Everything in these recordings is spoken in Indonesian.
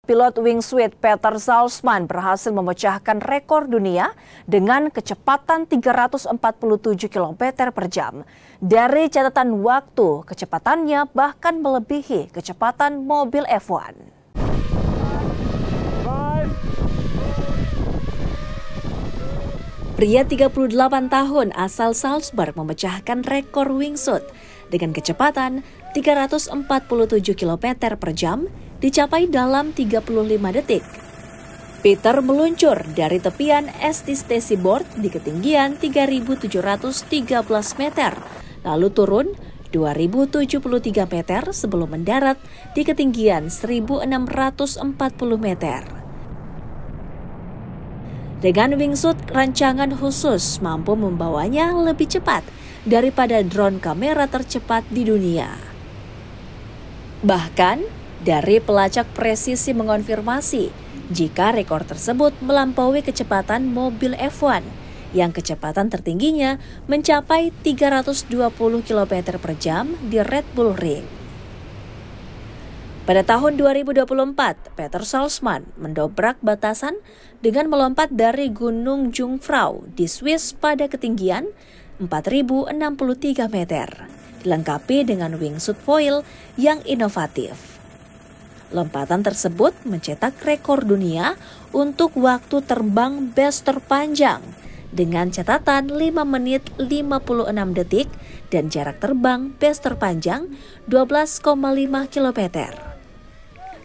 Pilot wingsuit Peter Salzman berhasil memecahkan rekor dunia dengan kecepatan 347 km per jam. Dari catatan waktu, kecepatannya bahkan melebihi kecepatan mobil F1. Pria 38 tahun asal Salzburg memecahkan rekor wingsuit dengan kecepatan 347 km per jam dicapai dalam 35 detik. Peter meluncur dari tepian ST Board di ketinggian 3.713 meter, lalu turun 2.073 meter sebelum mendarat di ketinggian 1.640 meter. Dengan wingsuit rancangan khusus mampu membawanya lebih cepat daripada drone kamera tercepat di dunia. Bahkan, dari pelacak presisi mengonfirmasi jika rekor tersebut melampaui kecepatan mobil F1 yang kecepatan tertingginya mencapai 320 km per jam di Red Bull Ring. Pada tahun 2024, Peter Salzman mendobrak batasan dengan melompat dari Gunung Jungfrau di Swiss pada ketinggian 4.063 meter, dilengkapi dengan wingsuit foil yang inovatif. Lompatan tersebut mencetak rekor dunia untuk waktu terbang best terpanjang dengan catatan 5 menit 56 detik dan jarak terbang best terpanjang 12,5 km.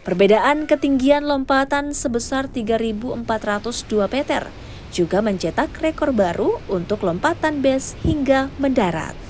Perbedaan ketinggian lompatan sebesar 3.402 meter juga mencetak rekor baru untuk lompatan base hingga mendarat.